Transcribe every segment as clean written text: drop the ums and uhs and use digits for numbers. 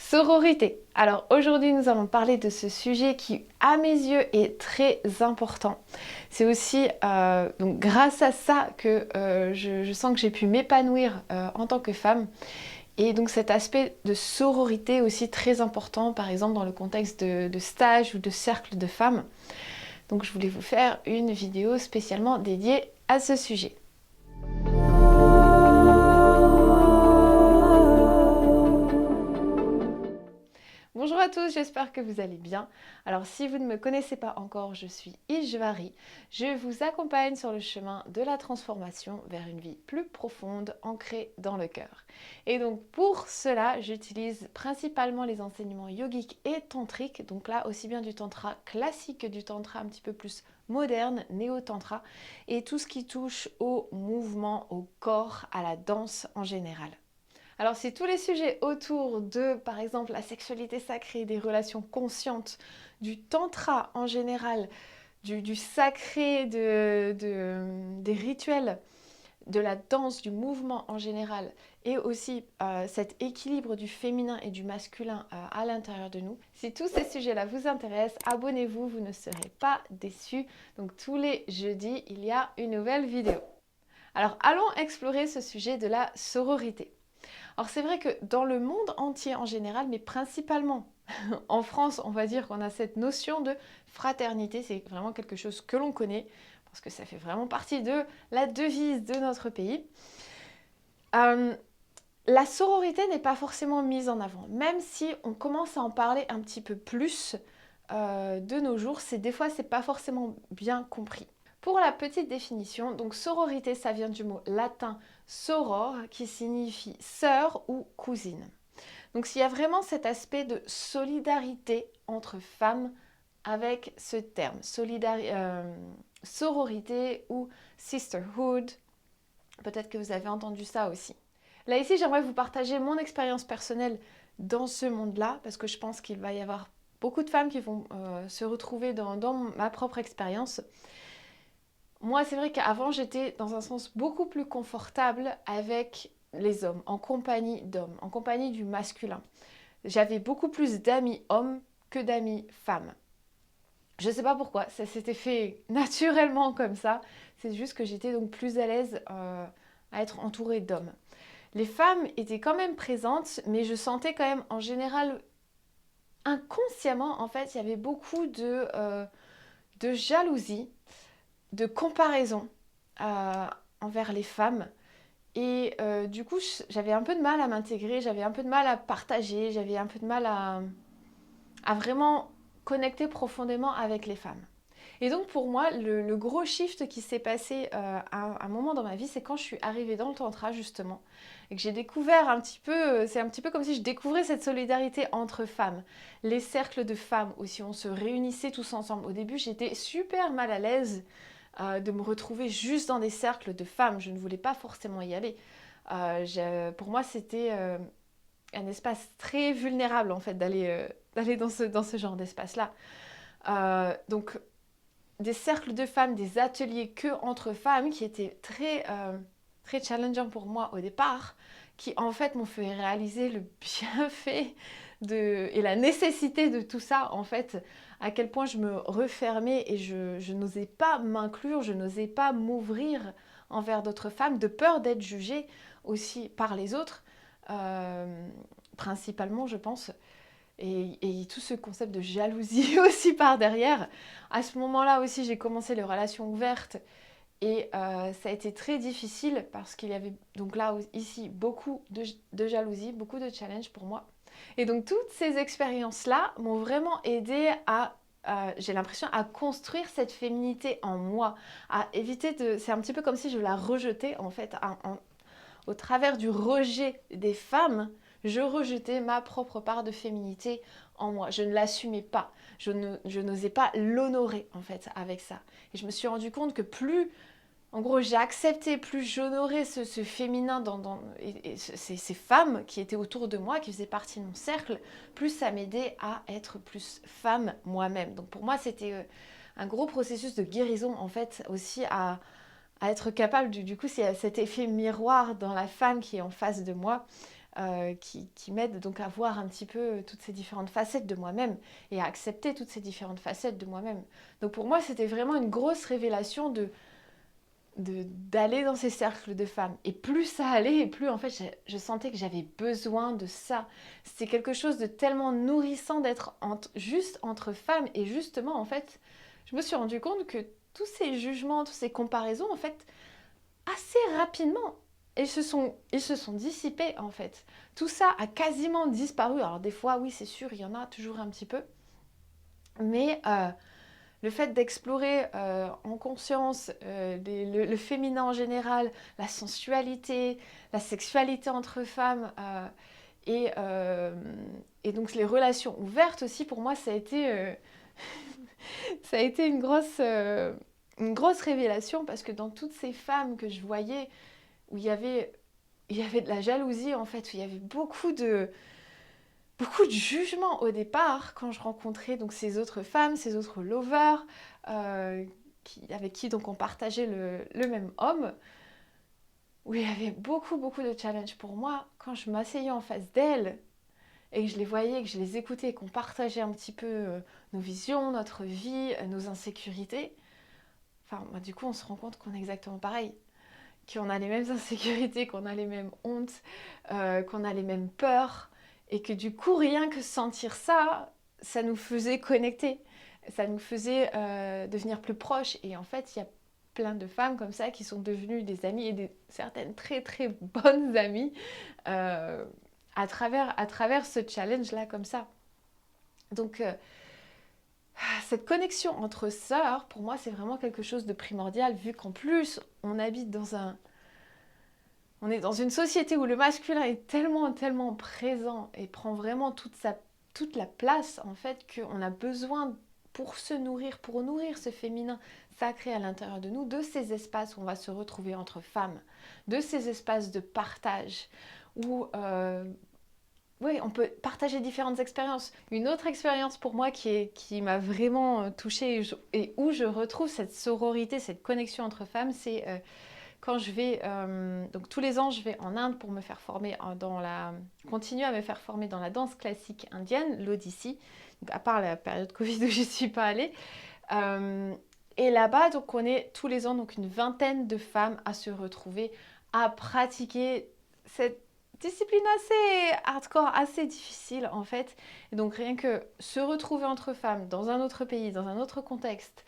Sororité. Alors aujourd'hui nous allons parler de ce sujet qui à mes yeux est très important. C'est aussi donc grâce à ça que je sens que j'ai pu m'épanouir en tant que femme. Et donc cet aspect de sororité aussi très important, par exemple dans le contexte de stage ou de cercle de femmes. Donc je voulais vous faire une vidéo spécialement dédiée à ce sujet. Bonjour à tous, j'espère que vous allez bien. Alors si vous ne me connaissez pas encore, je suis Ishvari. Je vous accompagne sur le chemin de la transformation vers une vie plus profonde, ancrée dans le cœur. Et donc pour cela, j'utilise principalement les enseignements yogiques et tantriques. Donc là, aussi bien du tantra classique que du tantra un petit peu plus moderne, néo-tantra. Et tout ce qui touche au mouvement, au corps, à la danse en général. Alors si tous les sujets autour de, par exemple, la sexualité sacrée, des relations conscientes, du tantra en général, du sacré, des rituels, de la danse, du mouvement en général, et aussi cet équilibre du féminin et du masculin à l'intérieur de nous, si tous ces sujets-là vous intéressent, abonnez-vous, vous ne serez pas déçus. Donc tous les jeudis, il y a une nouvelle vidéo. Alors allons explorer ce sujet de la sororité. Alors c'est vrai que dans le monde entier en général, mais principalement en France, on va dire qu'on a cette notion de fraternité. C'est vraiment quelque chose que l'on connaît parce que ça fait vraiment partie de la devise de notre pays. La sororité n'est pas forcément mise en avant, même si on commence à en parler un petit peu plus de nos jours. Des fois, c'est pas forcément bien compris. Pour la petite définition, donc sororité, ça vient du mot latin soror, qui signifie sœur ou cousine. Donc il y a vraiment cet aspect de solidarité entre femmes avec ce terme, sororité ou sisterhood. Peut-être que vous avez entendu ça aussi. Là ici, j'aimerais vous partager mon expérience personnelle dans ce monde-là, parce que je pense qu'il va y avoir beaucoup de femmes qui vont se retrouver dans ma propre expérience. Moi, c'est vrai qu'avant, j'étais dans un sens beaucoup plus confortable avec les hommes, en compagnie d'hommes, en compagnie du masculin. J'avais beaucoup plus d'amis hommes que d'amis femmes. Je ne sais pas pourquoi, ça s'était fait naturellement comme ça. C'est juste que j'étais donc plus à l'aise à être entourée d'hommes. Les femmes étaient quand même présentes, mais je sentais quand même en général, inconsciemment, en fait, il y avait beaucoup de jalousie, de comparaison envers les femmes. Et du coup, j'avais un peu de mal à m'intégrer, j'avais un peu de mal à partager, j'avais un peu de mal à vraiment connecter profondément avec les femmes. Et donc pour moi, le gros shift qui s'est passé à un moment dans ma vie, c'est quand je suis arrivée dans le tantra justement, et que j'ai découvert un petit peu, c'est un petit peu comme si je découvrais cette solidarité entre femmes. Les cercles de femmes aussi, on se réunissait tous ensemble. Au début, j'étais super mal à l'aise de me retrouver juste dans des cercles de femmes. Je ne voulais pas forcément y aller. Pour moi, c'était un espace très vulnérable en fait d'aller dans ce genre d'espace-là. Donc des cercles de femmes, des ateliers que entre femmes qui étaient très challengeants pour moi au départ, qui en fait m'ont fait réaliser le bienfait et la nécessité de tout ça en fait, à quel point je me refermais et je n'osais pas m'inclure, je n'osais pas m'ouvrir envers d'autres femmes, de peur d'être jugée aussi par les autres, principalement je pense. Et tout ce concept de jalousie aussi par derrière. À ce moment-là aussi, j'ai commencé les relations ouvertes et ça a été très difficile parce qu'il y avait donc là ici beaucoup de jalousie, beaucoup de challenges pour moi. Et donc toutes ces expériences-là m'ont vraiment aidé j'ai l'impression, à construire cette féminité en moi, à éviter de... C'est un petit peu comme si je la rejetais en fait, au travers du rejet des femmes, je rejetais ma propre part de féminité en moi. Je ne l'assumais pas. Je n'osais pas l'honorer en fait avec ça. Et je me suis rendu compte que plus, en gros, j'ai accepté, plus j'honorais ce féminin et ces femmes qui étaient autour de moi, qui faisaient partie de mon cercle, plus ça m'aidait à être plus femme moi-même. Donc pour moi, c'était un gros processus de guérison en fait aussi à être capable, du coup, c'est cet effet miroir dans la femme qui est en face de moi, qui m'aide donc à voir un petit peu toutes ces différentes facettes de moi-même et à accepter toutes ces différentes facettes de moi-même. Donc pour moi, c'était vraiment une grosse révélation d'aller dans ces cercles de femmes. Et plus ça allait, et plus en fait je sentais que j'avais besoin de ça. C'était quelque chose de tellement nourrissant d'être juste entre femmes. Et justement, en fait, je me suis rendu compte que tous ces jugements, toutes ces comparaisons, en fait, assez rapidement, ils se sont dissipés, en fait. Tout ça a quasiment disparu. Alors des fois, oui, c'est sûr, il y en a toujours un petit peu. Mais le fait d'explorer en conscience le féminin en général, la sensualité, la sexualité entre femmes et donc les relations ouvertes aussi, pour moi, ça a été, ça a été une grosse révélation parce que dans toutes ces femmes que je voyais où il y avait de la jalousie en fait, où il y avait beaucoup de jugement au départ quand je rencontrais donc ces autres femmes, ces autres lovers avec qui donc on partageait le même homme, où il y avait beaucoup de challenges pour moi quand je m'asseyais en face d'elles et que je les voyais, que je les écoutais, qu'on partageait un petit peu nos visions, notre vie, nos insécurités. Enfin, bah, du coup, on se rend compte qu'on est exactement pareil, qu'on a les mêmes insécurités, qu'on a les mêmes hontes, qu'on a les mêmes peurs. Et que du coup, rien que sentir ça, ça nous faisait connecter, ça nous faisait devenir plus proches. Et en fait, il y a plein de femmes comme ça qui sont devenues des amies et certaines très très bonnes amies à travers ce challenge-là comme ça. Donc, cette connexion entre sœurs, pour moi, c'est vraiment quelque chose de primordial, vu qu'en plus, on habite on est dans une société où le masculin est tellement présent et prend vraiment toute la place, en fait, qu'on a besoin, pour se nourrir, pour nourrir ce féminin sacré à l'intérieur de nous, de ces espaces où on va se retrouver entre femmes, de ces espaces de partage, où oui, on peut partager différentes expériences. Une autre expérience pour moi qui m'a vraiment touchée et où je retrouve cette sororité, cette connexion entre femmes, c'est quand je vais, donc tous les ans, je vais en Inde pour me faire former continuer à me faire former dans la danse classique indienne, l'Odissi, à part la période Covid où je ne suis pas allée. Et là-bas, donc on est tous les ans donc une vingtaine de femmes à se retrouver, à pratiquer cette discipline assez hardcore, assez difficile en fait. Et donc rien que se retrouver entre femmes dans un autre pays, dans un autre contexte,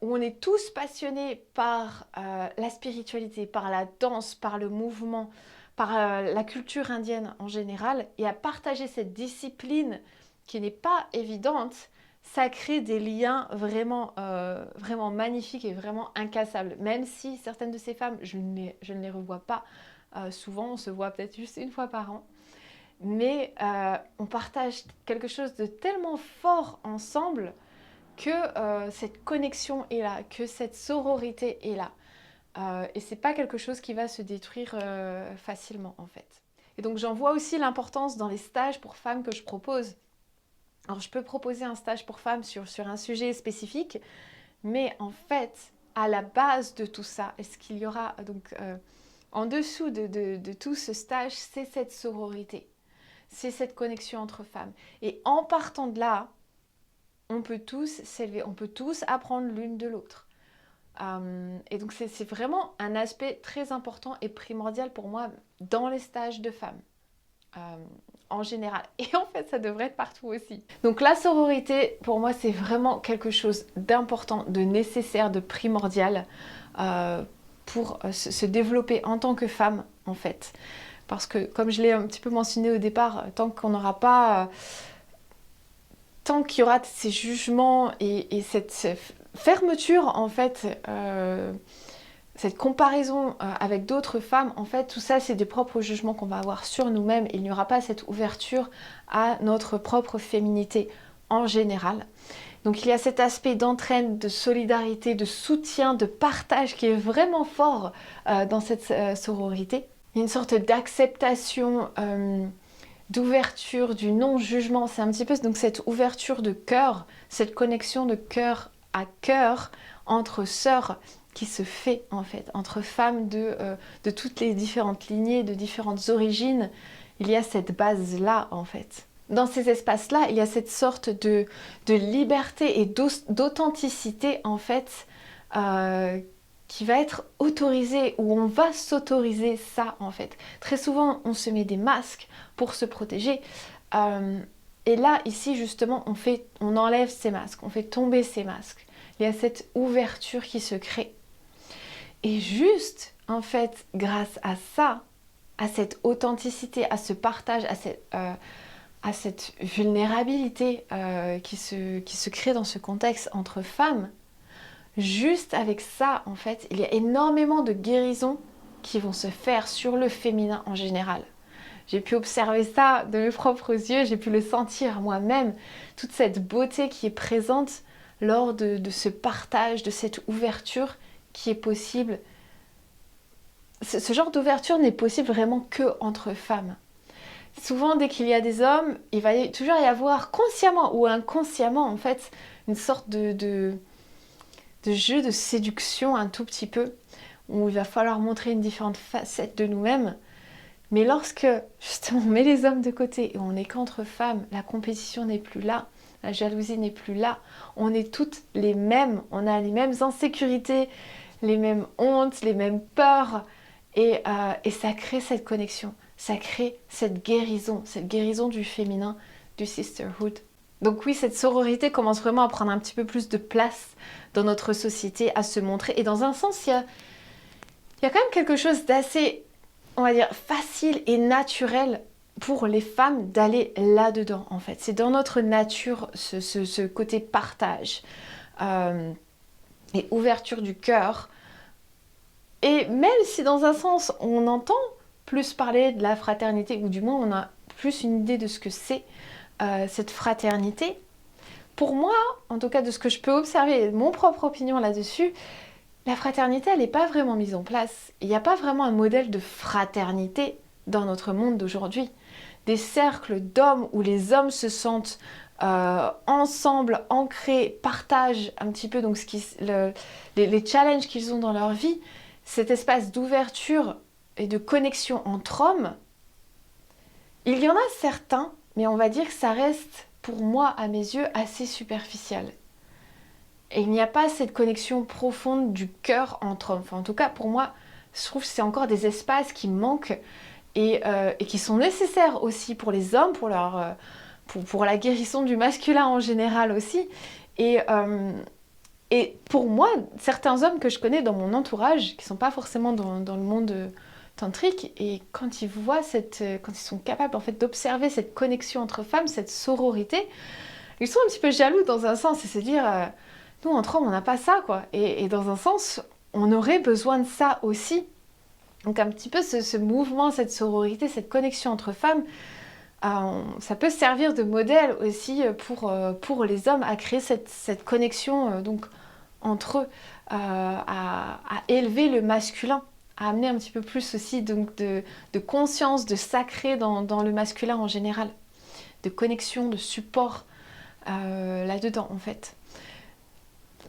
où on est tous passionnés par la spiritualité, par la danse, par le mouvement, par la culture indienne en général, et à partager cette discipline qui n'est pas évidente, ça crée des liens vraiment magnifiques et vraiment incassables. Même si certaines de ces femmes, je ne les revois pas souvent, on se voit peut-être juste une fois par an, mais on partage quelque chose de tellement fort ensemble que cette connexion est là, que cette sororité est là. Et c'est pas quelque chose qui va se détruire facilement en fait. Et donc j'en vois aussi l'importance dans les stages pour femmes que je propose. Alors je peux proposer un stage pour femmes sur un sujet spécifique, mais en fait, à la base de tout ça, et ce qu'il y aura donc en dessous de tout ce stage, c'est cette sororité, c'est cette connexion entre femmes. Et en partant de là, on peut tous s'élever, on peut tous apprendre l'une de l'autre. Et donc c'est vraiment un aspect très important et primordial pour moi dans les stages de femmes. En général. Et en fait, ça devrait être partout aussi. Donc la sororité, pour moi, c'est vraiment quelque chose d'important, de nécessaire, de primordial pour se développer en tant que femme, en fait. Parce que, comme je l'ai un petit peu mentionné au départ, tant qu'il y aura ces jugements et cette fermeture, en fait, cette comparaison avec d'autres femmes, en fait, tout ça, c'est des propres jugements qu'on va avoir sur nous-mêmes. Il n'y aura pas cette ouverture à notre propre féminité en général. Donc il y a cet aspect d'entraide, de solidarité, de soutien, de partage qui est vraiment fort dans cette sororité. Il y a une sorte d'acceptation, d'ouverture, du non-jugement. C'est un petit peu donc cette ouverture de cœur, cette connexion de cœur à cœur entre sœurs qui se fait en fait entre femmes de toutes les différentes lignées, de différentes origines. Il y a cette base-là en fait. Dans ces espaces-là, il y a cette sorte de liberté et d'authenticité en fait qui va être autorisée, où on va s'autoriser ça en fait. Très souvent, on se met des masques pour se protéger. Et là, ici justement, on enlève ces masques, on fait tomber ces masques. Il y a cette ouverture qui se crée. Et juste, en fait, grâce à ça, à cette authenticité, à ce partage, à cette vulnérabilité qui se crée dans ce contexte entre femmes, juste avec ça, en fait, il y a énormément de guérisons qui vont se faire sur le féminin en général. J'ai pu observer ça de mes propres yeux, j'ai pu le sentir moi-même, toute cette beauté qui est présente lors de ce partage, de cette ouverture qui est possible. Ce genre d'ouverture n'est possible vraiment que entre femmes. Souvent, dès qu'il y a des hommes, il va toujours y avoir consciemment ou inconsciemment, en fait, une sorte de jeu de séduction un tout petit peu, où il va falloir montrer une différente facette de nous-mêmes. Mais lorsque, justement, on met les hommes de côté et on n'est qu'entre femmes, la compétition n'est plus là, la jalousie n'est plus là, on est toutes les mêmes, on a les mêmes insécurités, les mêmes hontes, les mêmes peurs, et ça crée cette connexion, ça crée cette guérison du féminin, du sisterhood. Donc oui, cette sororité commence vraiment à prendre un petit peu plus de place dans notre société, à se montrer. Et dans un sens, il y a quand même quelque chose d'assez, on va dire, facile et naturel pour les femmes d'aller là-dedans, en fait. C'est dans notre nature, ce côté partage et ouverture du cœur. Et même si dans un sens, on entend plus parler de la fraternité, ou du moins on a plus une idée de ce que c'est cette fraternité, pour moi, en tout cas de ce que je peux observer, mon propre opinion là-dessus, la fraternité, elle n'est pas vraiment mise en place. Il n'y a pas vraiment un modèle de fraternité dans notre monde d'aujourd'hui. Des cercles d'hommes où les hommes se sentent ensemble, ancrés, partagent un petit peu donc, les challenges qu'ils ont dans leur vie, cet espace d'ouverture et de connexion entre hommes. Il y en a certains, mais on va dire que ça reste, pour moi, à mes yeux, assez superficiel. Et il n'y a pas cette connexion profonde du cœur entre hommes. Enfin, en tout cas, pour moi, je trouve que c'est encore des espaces qui manquent et qui sont nécessaires aussi pour les hommes, pour la guérison du masculin en général aussi. Et pour moi, certains hommes que je connais dans mon entourage, qui ne sont pas forcément dans le monde tantrique, et quand ils voient quand ils sont capables en fait d'observer cette connexion entre femmes, cette sororité, ils sont un petit peu jaloux dans un sens et se dire nous entre hommes on n'a pas ça quoi. Et dans un sens, on aurait besoin de ça aussi. Donc un petit peu ce mouvement, cette sororité, cette connexion entre femmes, ça peut servir de modèle aussi pour les hommes à créer cette connexion donc entre eux, à élever le masculin, à amener un petit peu plus aussi donc, de conscience, de sacré dans le masculin en général, de connexion, de support là-dedans en fait.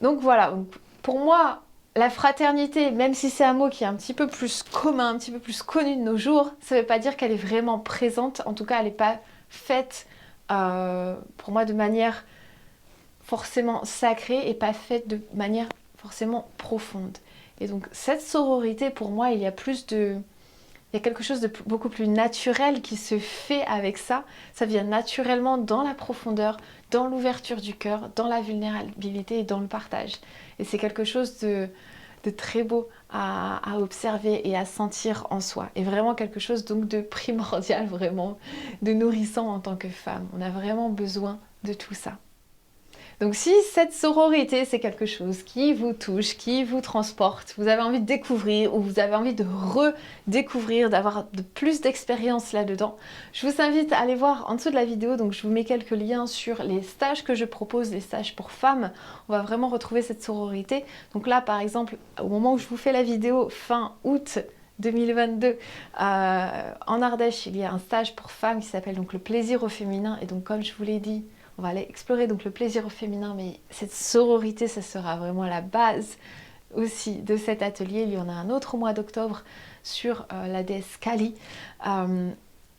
Donc voilà, pour moi, la fraternité, même si c'est un mot qui est un petit peu plus commun, un petit peu plus connu de nos jours, ça ne veut pas dire qu'elle est vraiment présente, en tout cas elle n'est pas faite pour moi de manière forcément sacrée et pas faite de manière forcément profonde. Et donc cette sororité, pour moi, il y a quelque chose de beaucoup plus naturel qui se fait avec ça. Ça vient naturellement dans la profondeur, dans l'ouverture du cœur, dans la vulnérabilité et dans le partage. Et c'est quelque chose de très beau à observer et à sentir en soi. Et vraiment quelque chose donc de primordial, vraiment, de nourrissant en tant que femme. On a vraiment besoin de tout ça. Donc si cette sororité, c'est quelque chose qui vous touche, qui vous transporte, vous avez envie de découvrir ou vous avez envie de redécouvrir, d'avoir plus d'expérience là-dedans, je vous invite à aller voir en dessous de la vidéo. Donc je vous mets quelques liens sur les stages que je propose, les stages pour femmes. On va vraiment retrouver cette sororité. Donc là, par exemple, au moment où je vous fais la vidéo, fin août 2022, en Ardèche, il y a un stage pour femmes qui s'appelle donc le plaisir au féminin. Et donc comme je vous l'ai dit, on va aller explorer donc le plaisir au féminin, mais cette sororité, ça sera vraiment la base aussi de cet atelier. Il y en a un autre au mois d'octobre sur la déesse Kali.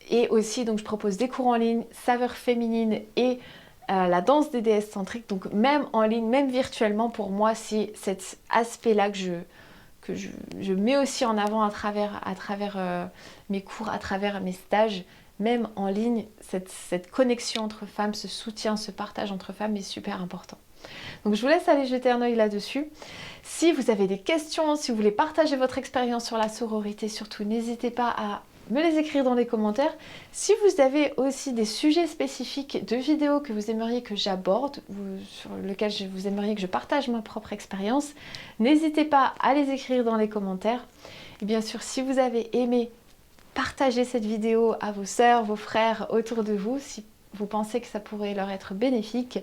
Et aussi, donc, je propose des cours en ligne, saveurs féminines et la danse des déesses centriques. Donc même en ligne, même virtuellement, pour moi, c'est cet aspect-là que je mets aussi en avant à travers mes cours, à travers mes stages. Même en ligne, cette connexion entre femmes, ce soutien, ce partage entre femmes est super important. Donc je vous laisse aller jeter un œil là-dessus. Si vous avez des questions, si vous voulez partager votre expérience sur la sororité, surtout n'hésitez pas à me les écrire dans les commentaires. Si vous avez aussi des sujets spécifiques de vidéos que vous aimeriez que j'aborde, sur lesquels vous aimeriez que je partage ma propre expérience, n'hésitez pas à les écrire dans les commentaires. Et bien sûr, si vous avez aimé, partagez cette vidéo à vos sœurs, vos frères autour de vous, si vous pensez que ça pourrait leur être bénéfique.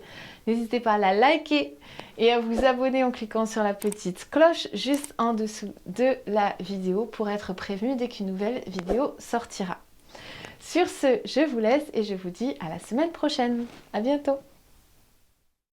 N'hésitez pas à la liker et à vous abonner en cliquant sur la petite cloche juste en dessous de la vidéo pour être prévenu dès qu'une nouvelle vidéo sortira. Sur ce, je vous laisse et je vous dis à la semaine prochaine. À bientôt.